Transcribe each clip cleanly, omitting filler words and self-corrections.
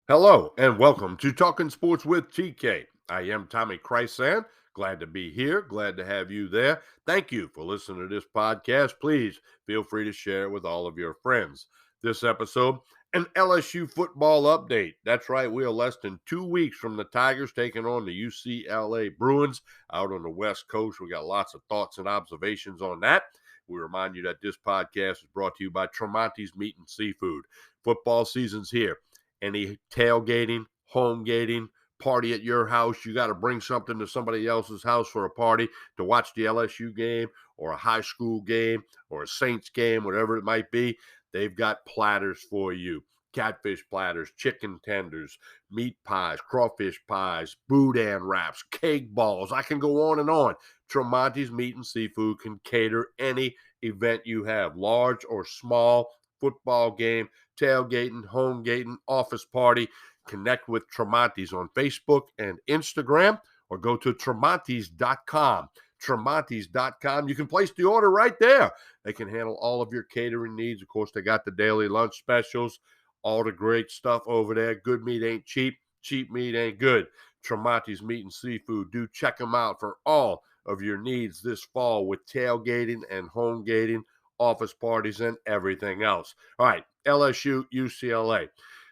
Hello and welcome to Talking Sports with TK. I am Tommy Chrysan. Glad to be here. Glad to have you there. Thank you for listening to this podcast. Please feel free to share it with all of your friends. This episode, an LSU football update. That's right, we are less than 2 weeks from the Tigers taking on the UCLA Bruins out on the West Coast. We got lots of thoughts and observations on that. We remind you that this podcast is brought to you by Tremonti's Meat and Seafood. Football season's here. Any tailgating, home gating, party at your house, you got to bring something to somebody else's house for a party to watch the LSU game or a high school game or a Saints game, whatever it might be. They've got platters for you. Catfish platters, chicken tenders, meat pies, crawfish pies, boudin wraps, cake balls. I can go on and on. Tremonti's Meat and Seafood can cater any event you have, large or small, football game, tailgating, home gating, office party. Connect with Tremonti's on Facebook and Instagram or go to tremontis.com. Tremontis.com. You can place the order right there. They can handle all of your catering needs. Of course, they got the daily lunch specials, all the great stuff over there. Good meat ain't cheap. Cheap meat ain't good. Tremonti's Meat and Seafood. Do check them out for all of your needs this fall with tailgating and home gating, office parties, and everything else. All right, LSU, UCLA.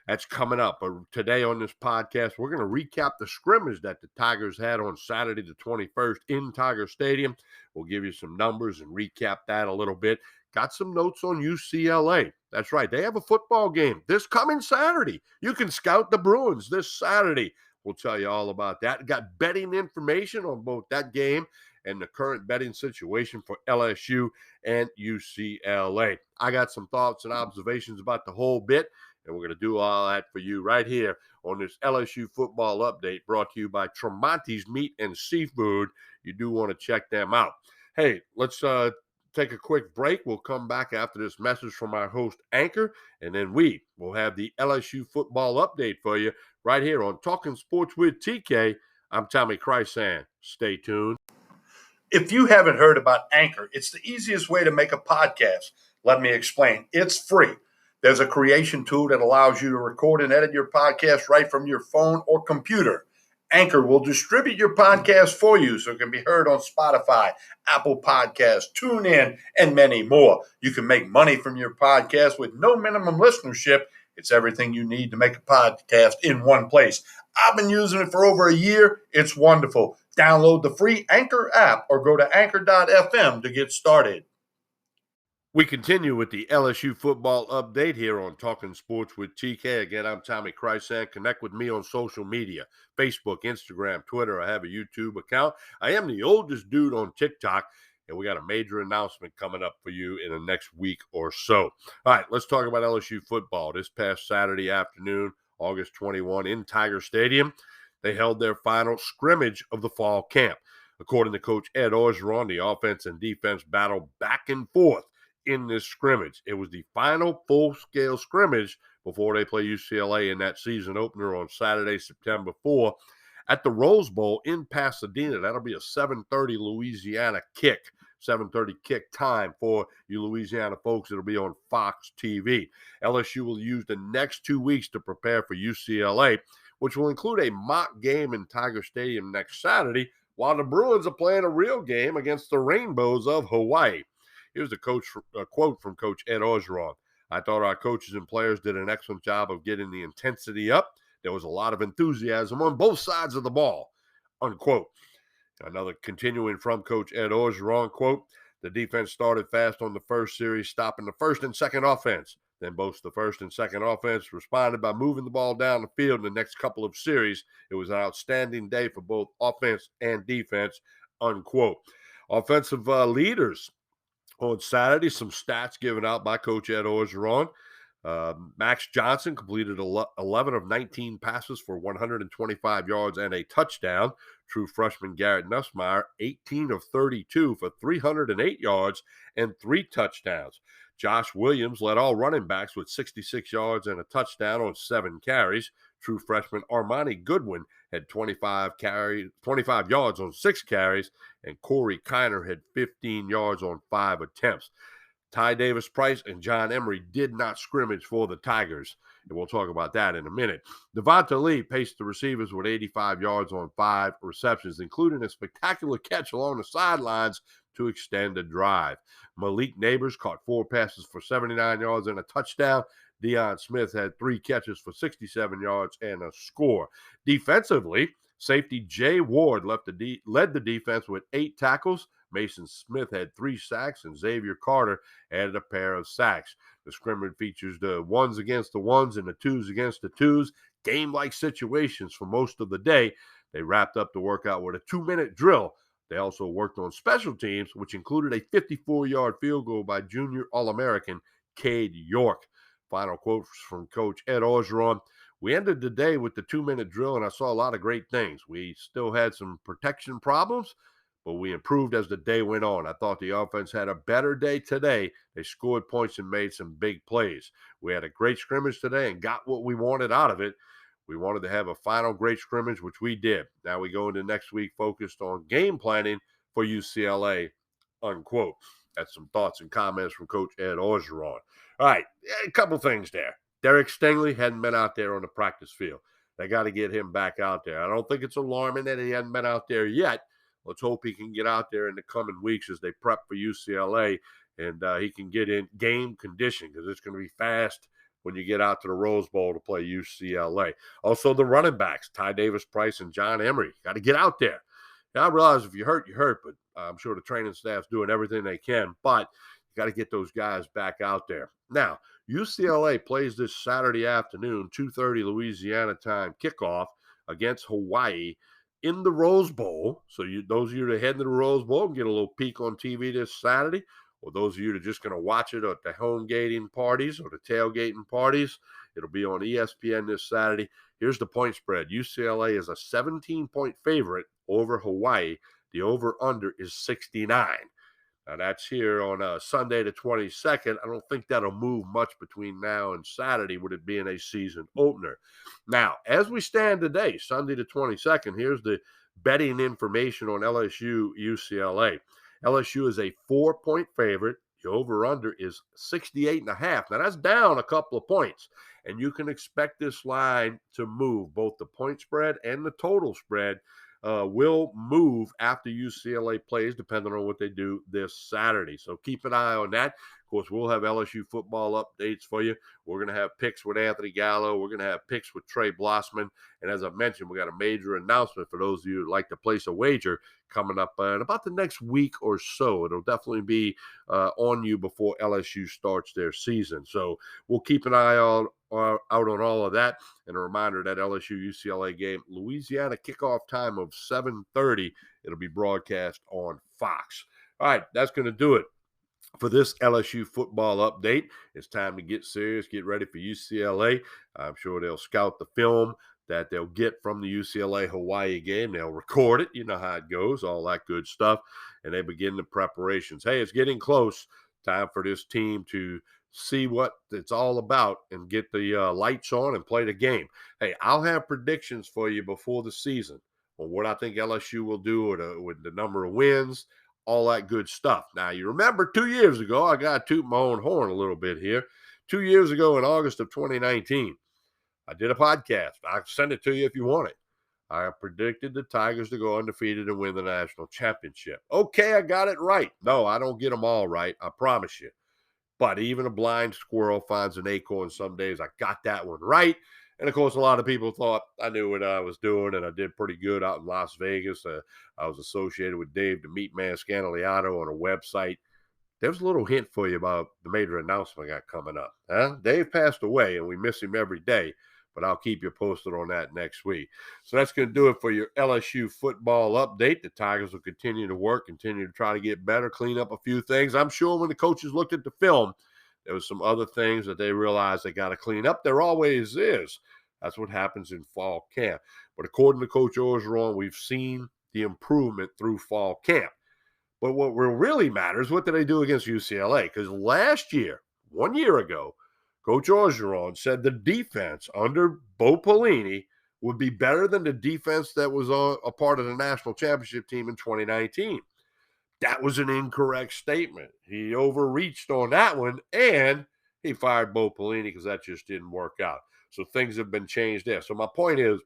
That's coming up. But today on this podcast, we're going to recap the scrimmage that the Tigers had on Saturday the 21st in Tiger Stadium. We'll give you some numbers and recap that a little bit. Got some notes on UCLA. That's right. They have a football game this coming Saturday. You can scout the Bruins this Saturday. We'll tell you all about that. Got betting information on both that game and the current betting situation for LSU and UCLA. I got some thoughts and observations about the whole bit, and we're going to do all that for you right here on this LSU football update brought to you by Tremonti's Meat and Seafood. You do want to check them out. Hey, let's take a quick break. We'll come back after this message from our host, Anchor, and then we will have the LSU football update for you right here on Talking Sports with TK. I'm Tommy Chrysan. Stay tuned. If you haven't heard about Anchor, it's the easiest way to make a podcast. Let me explain. It's free. There's a creation tool that allows you to record and edit your podcast right from your phone or computer. Anchor will distribute your podcast for you so it can be heard on Spotify, Apple Podcasts, TuneIn, and many more. You can make money from your podcast with no minimum listenership. It's everything you need to make a podcast in one place. I've been using it for over a year. It's wonderful. Download the free Anchor app or go to anchor.fm to get started. We continue with the LSU football update here on Talking Sports with TK. Again, I'm Tommy Chrysan. Connect with me on social media, Facebook, Instagram, Twitter. I have a YouTube account. I am the oldest dude on TikTok, and we got a major announcement coming up for you in the next week or so. All right, let's talk about LSU football. This past Saturday afternoon, August 21, in Tiger Stadium, they held their final scrimmage of the fall camp. According to Coach Ed Orgeron, the offense and defense battled back and forth in this scrimmage. It was the final full-scale scrimmage before they play UCLA in that season opener on Saturday, September 4, at the Rose Bowl in Pasadena. That'll be a 7:30 Louisiana kick. 7:30 kick time for you Louisiana folks. It'll be on Fox TV. LSU will use the next 2 weeks to prepare for UCLA, which will include a mock game in Tiger Stadium next Saturday, while the Bruins are playing a real game against the Rainbows of Hawaii. Here's a quote from Coach Ed Orgeron. I thought our coaches and players did an excellent job of getting the intensity up. There was a lot of enthusiasm on both sides of the ball, unquote. Another continuing from Coach Ed Orgeron, quote, the defense started fast on the first series, stopping the first and second offense. Then both the first and second offense responded by moving the ball down the field in the next couple of series. It was an outstanding day for both offense and defense, unquote. Offensive leaders on Saturday, some stats given out by Coach Ed Orgeron. Max Johnson completed 11 of 19 passes for 125 yards and a touchdown. True freshman Garrett Nussmeier, 18 of 32 for 308 yards and 3 touchdowns. Josh Williams led all running backs with 66 yards and a touchdown on 7 carries. True freshman Armani Goodwin had 25 yards on 6 carries, and Corey Kiner had 15 yards on 5 attempts. Ty Davis Price and John Emery did not scrimmage for the Tigers, and we'll talk about that in a minute. Devonta Lee paced the receivers with 85 yards on 5 receptions, including a spectacular catch along the sidelines to extend the drive. Malik Neighbors caught 4 passes for 79 yards and a touchdown. Deion Smith had 3 catches for 67 yards and a score. Defensively, safety Jay Ward led the defense with 8 tackles. Mason Smith had 3 sacks, and Xavier Carter added a pair of sacks. The scrimmage features the ones against the ones and the twos against the twos, game-like situations for most of the day. They wrapped up the workout with a 2-minute drill. They also worked on special teams, which included a 54-yard field goal by junior All-American Cade York. Final quote from Coach Ed Orgeron. We ended the day with the 2-minute drill, and I saw a lot of great things. We still had some protection problems, but we improved as the day went on. I thought the offense had a better day today. They scored points and made some big plays. We had a great scrimmage today and got what we wanted out of it. We wanted to have a final great scrimmage, which we did. Now we go into next week focused on game planning for UCLA, unquote. That's some thoughts and comments from Coach Ed Orgeron. All right, a couple things there. Derek Stingley hadn't been out there on the practice field. They got to get him back out there. I don't think it's alarming that he hasn't been out there yet. Let's hope he can get out there in the coming weeks as they prep for UCLA, and he can get in game condition, because it's going to be fast when you get out to the Rose Bowl to play UCLA. Also, the running backs, Ty Davis Price and John Emery, got to get out there. Now, I realize if you hurt, you hurt, but I'm sure the training staff's doing everything they can, but you got to get those guys back out there. Now, UCLA plays this Saturday afternoon, 2:30 Louisiana time kickoff against Hawaii in the Rose Bowl. So those of you that are heading to the Rose Bowl can get a little peek on TV this Saturday, or those of you that are just going to watch it at the home gating parties or the tailgating parties, it'll be on ESPN this Saturday. Here's the point spread. UCLA is a 17-point favorite over Hawaii. The over-under is 69. Now, that's here on Sunday the 22nd. I don't think that'll move much between now and Saturday, with it being a season opener. Now, as we stand today, Sunday the 22nd, here's the betting information on LSU UCLA. LSU is a 4-point favorite. The over-under is 68.5. Now, that's down a couple of points, and you can expect this line to move. Both the point spread and the total spread will move after UCLA plays, depending on what they do this Saturday. So keep an eye on that. Of course, we'll have LSU football updates for you. We're going to have picks with Anthony Gallo. We're going to have picks with Trey Blossman. And as I mentioned, we got a major announcement for those of you who like to place a wager coming up in about the next week or so. It'll definitely be on you before LSU starts their season. So we'll keep an eye out on all of that. And a reminder, that LSU UCLA game, Louisiana kickoff time of 7:30. It'll be broadcast on Fox. All right, that's going to do it for this LSU football update. It's time to get serious, get ready for UCLA. I'm sure they'll scout the film that they'll get from the UCLA-Hawaii game. They'll record it. You know how it goes, all that good stuff. And they begin the preparations. Hey, it's getting close. Time for this team to see what it's all about and get the lights on and play the game. Hey, I'll have predictions for you before the season on what I think LSU will do with the number of wins, all that good stuff. Now, you remember 2 years ago, I got to toot my own horn a little bit here. 2 years ago in August of 2019, I did a podcast. I'll send it to you if you want it. I predicted the Tigers to go undefeated and win the national championship. Okay, I got it right. No, I don't get them all right, I promise you. But even a blind squirrel finds an acorn some days. I got that one right. And, of course, a lot of people thought I knew what I was doing, and I did pretty good out in Las Vegas. I was associated with Dave the Meat Man Scandaliato on a website. There's a little hint for you about the major announcement I got coming up. Dave passed away, and we miss him every day, but I'll keep you posted on that next week. So that's going to do it for your LSU football update. The Tigers will continue to work, continue to try to get better, clean up a few things. I'm sure when the coaches looked at the film, there was some other things that they realized they got to clean up. There always is. That's what happens in fall camp. But according to Coach Orgeron, we've seen the improvement through fall camp. But what really matters, what did they do against UCLA? Because last year, 1 year ago, Coach Orgeron said the defense under Bo Pelini would be better than the defense that was a part of the national championship team in 2019. That was an incorrect statement. He overreached on that one, and he fired Bo Pelini because that just didn't work out. So things have been changed there. So my point is,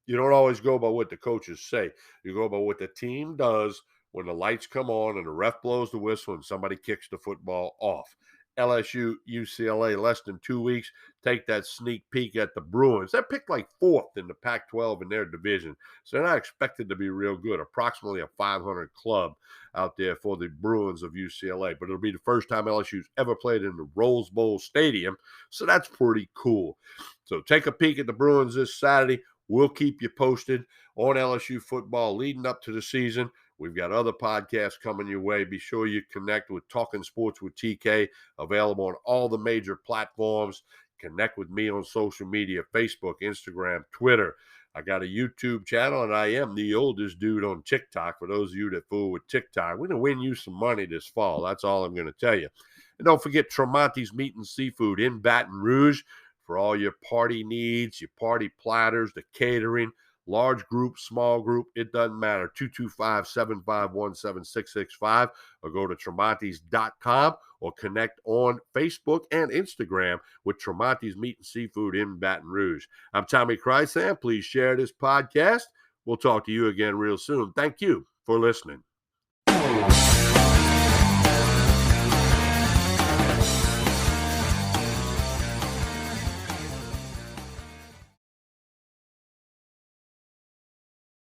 you don't always go by what the coaches say. You go by what the team does when the lights come on and the ref blows the whistle and somebody kicks the football off. LSU, UCLA, less than 2 weeks. Take that sneak peek at the Bruins. They're picked like fourth in the Pac 12 in their division. So they're not expected to be real good. Approximately a 500 club out there for the Bruins of UCLA. But it'll be the first time LSU's ever played in the Rose Bowl Stadium. So that's pretty cool. So take a peek at the Bruins this Saturday. We'll keep you posted on LSU football leading up to the season. We've got other podcasts coming your way. Be sure you connect with Talking Sports with TK, available on all the major platforms. Connect with me on social media, Facebook, Instagram, Twitter. I got a YouTube channel, and I am the oldest dude on TikTok. For those of you that fool with TikTok, we're going to win you some money this fall. That's all I'm going to tell you. And don't forget Tremonti's Meat and Seafood in Baton Rouge for all your party needs, your party platters, the catering, large group, small group, it doesn't matter. 225-751-7665 or go to tremontis.com or connect on Facebook and Instagram with Tremonti's Meat and Seafood in Baton Rouge. I'm Tommy Chrysan. Please share this podcast. We'll talk to you again real soon. Thank you for listening.